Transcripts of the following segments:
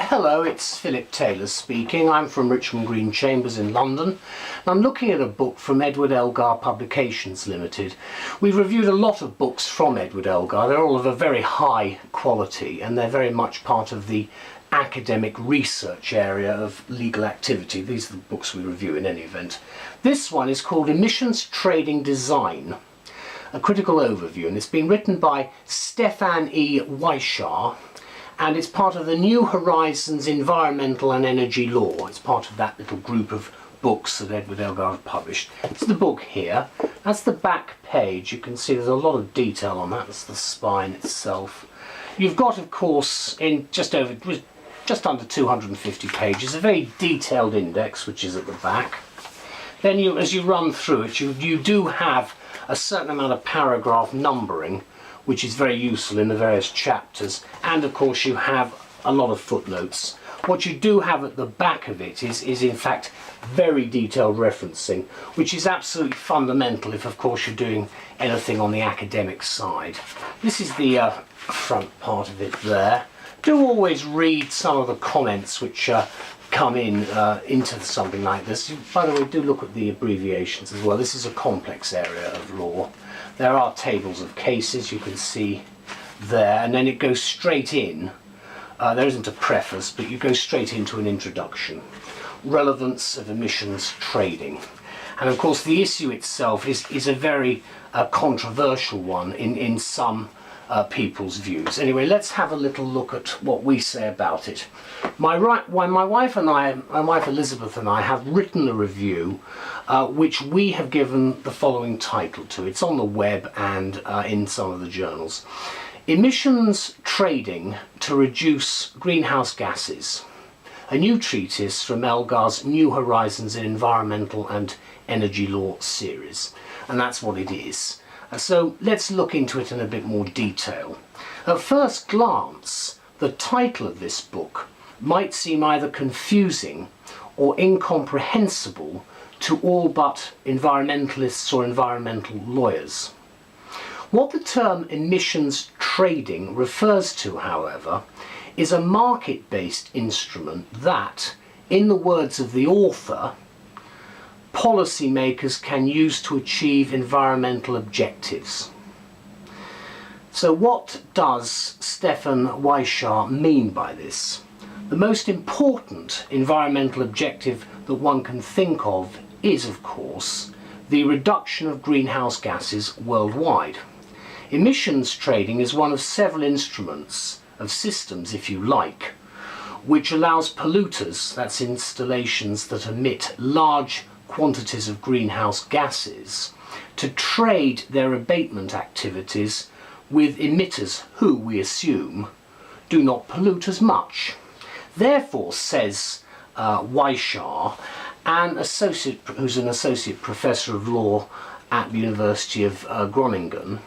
Hello, it's Philip Taylor speaking. I'm from Richmond Green Chambers in London. And I'm looking at a book from Edward Elgar Publications Limited. We've reviewed a lot of books from Edward Elgar. They're all of a very high quality and they're very much part of the academic research area of legal activity. These are the books we review in any event. This one is called Emissions Trading Design, a critical overview, and it's been written by Stefan E. Weishaar, and it's part of the New Horizons Environmental and Energy Law. It's part of that little group of books that Edward Elgar have published. It's the book here. That's the back page. You can see there's a lot of detail on that. That's the spine itself. You've got, of course, in just under 250 pages, a very detailed index, which is at the back. Then as you run through it, you do have a certain amount of paragraph numbering, which is very useful in the various chapters, and of course you have a lot of footnotes. What you do have at the back of it is in fact very detailed referencing, which is absolutely fundamental if of course you're doing anything on the academic side. This is the front part of it there. Do always read some of the comments which come into something like this. By the way, do look at the abbreviations as well. This is a complex area of law. There are tables of cases you can see there, and then it goes straight in. There isn't a preface, but you go straight into an introduction. Relevance of emissions trading. And of course the issue itself is a very controversial one in some people's views. Anyway, let's have a little look at what we say about it. My wife Elizabeth and I have written a review which we have given the following title to. It's on the web and in some of the journals. Emissions Trading to Reduce Greenhouse Gases. A new treatise from Elgar's New Horizons in Environmental and Energy Law series. And that's what it is. So let's look into it in a bit more detail. At first glance, the title of this book might seem either confusing or incomprehensible to all but environmentalists or environmental lawyers. What the term emissions trading refers to, however, is a market-based instrument that, in the words of the author, policymakers can use to achieve environmental objectives. So what does Stefan Weishaar mean by this? The most important environmental objective that one can think of is, of course, the reduction of greenhouse gases worldwide. Emissions trading is one of several instruments, of systems if you like, which allows polluters, that's installations that emit large quantities of greenhouse gases, to trade their abatement activities with emitters who, we assume, do not pollute as much. Therefore, says Weishaar, who's an associate professor of law at the University of Groningen,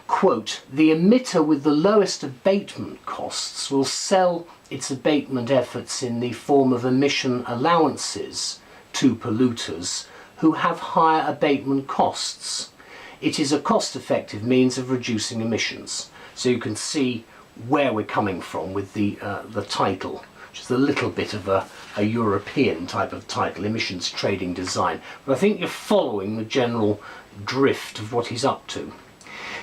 quote, "The emitter with the lowest abatement costs will sell its abatement efforts in the form of emission allowances to polluters who have higher abatement costs. It is a cost-effective means of reducing emissions." So you can see where we're coming from with the title, which is a little bit of a European type of title, Emissions Trading Design. But I think you're following the general drift of what he's up to.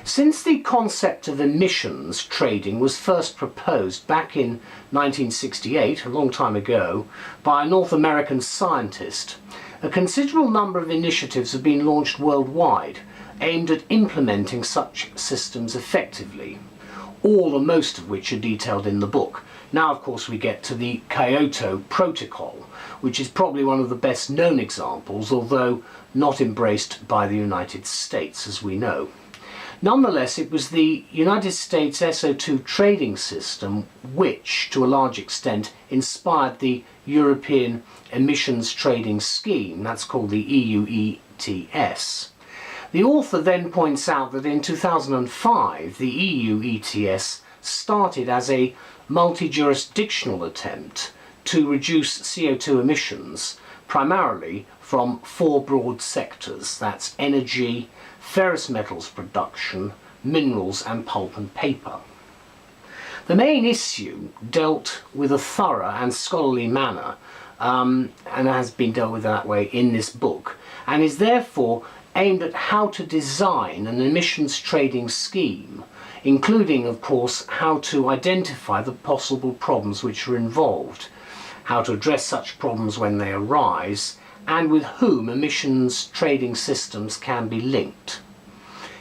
Since the concept of emissions trading was first proposed back in 1968, a long time ago, by a North American scientist, a considerable number of initiatives have been launched worldwide aimed at implementing such systems effectively, all or most of which are detailed in the book. Now, of course, we get to the Kyoto Protocol, which is probably one of the best known examples, although not embraced by the United States, as we know. Nonetheless, it was the United States SO2 trading system which, to a large extent, inspired the European Emissions Trading Scheme, that's called the EU ETS. The author then points out that in 2005, the EU ETS started as a multi-jurisdictional attempt to reduce CO2 emissions, primarily from four broad sectors, that's energy, ferrous metals production, minerals and pulp and paper. The main issue dealt with a thorough and scholarly manner, and has been dealt with that way in this book, and is therefore aimed at how to design an emissions trading scheme, including, of course, how to identify the possible problems which are involved, how to address such problems when they arise, and with whom emissions trading systems can be linked.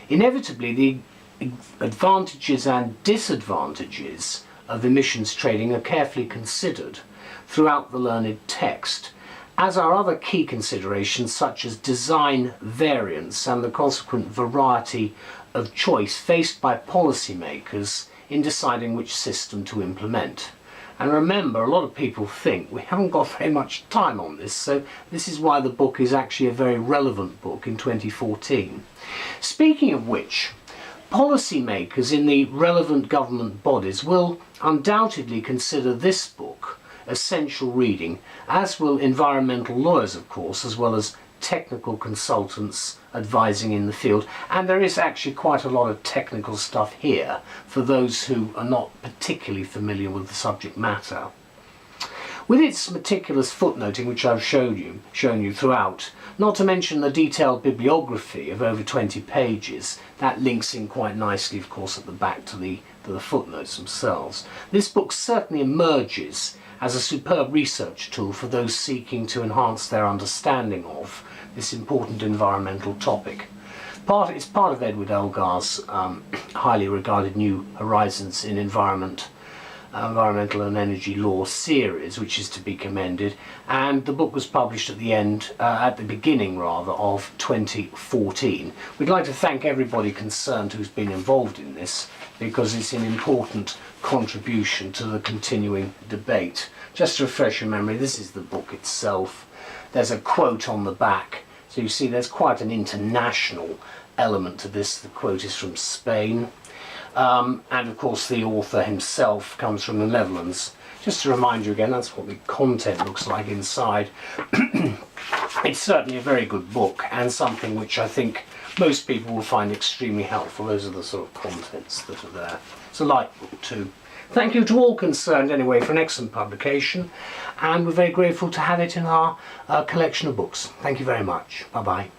Inevitably, the advantages and disadvantages of emissions trading are carefully considered throughout the learned text, as are other key considerations such as design variance and the consequent variety of choice faced by policymakers in deciding which system to implement. And remember, a lot of people think we haven't got very much time on this, so this is why the book is actually a very relevant book in 2014. Speaking of which, policymakers in the relevant government bodies will undoubtedly consider this book essential reading, as will environmental lawyers, of course, as well as technical consultants advising in the field. And there is actually quite a lot of technical stuff here for those who are not particularly familiar with the subject matter. With its meticulous footnoting, which I've shown you throughout, not to mention the detailed bibliography of over 20 pages, that links in quite nicely, of course, at the back to the footnotes themselves. This book certainly emerges as a superb research tool for those seeking to enhance their understanding of this important environmental topic. It's part of Edward Elgar's highly regarded New Horizons in Environmental and Energy Law series, which is to be commended, and the book was published at the beginning of 2014. We'd like to thank everybody concerned who's been involved in this, because it's an important contribution to the continuing debate. Just to refresh your memory, this is the book itself. There's a quote on the back, so you see there's quite an international element to this. The quote is from Spain. And of course the author himself comes from the Netherlands. Just to remind you again, that's what the content looks like inside. It's certainly a very good book, and something which I think most people will find extremely helpful. Those are the sort of contents that are there. It's a light book too. Thank you to all concerned anyway for an excellent publication, and we're very grateful to have it in our collection of books. Thank you very much. Bye bye.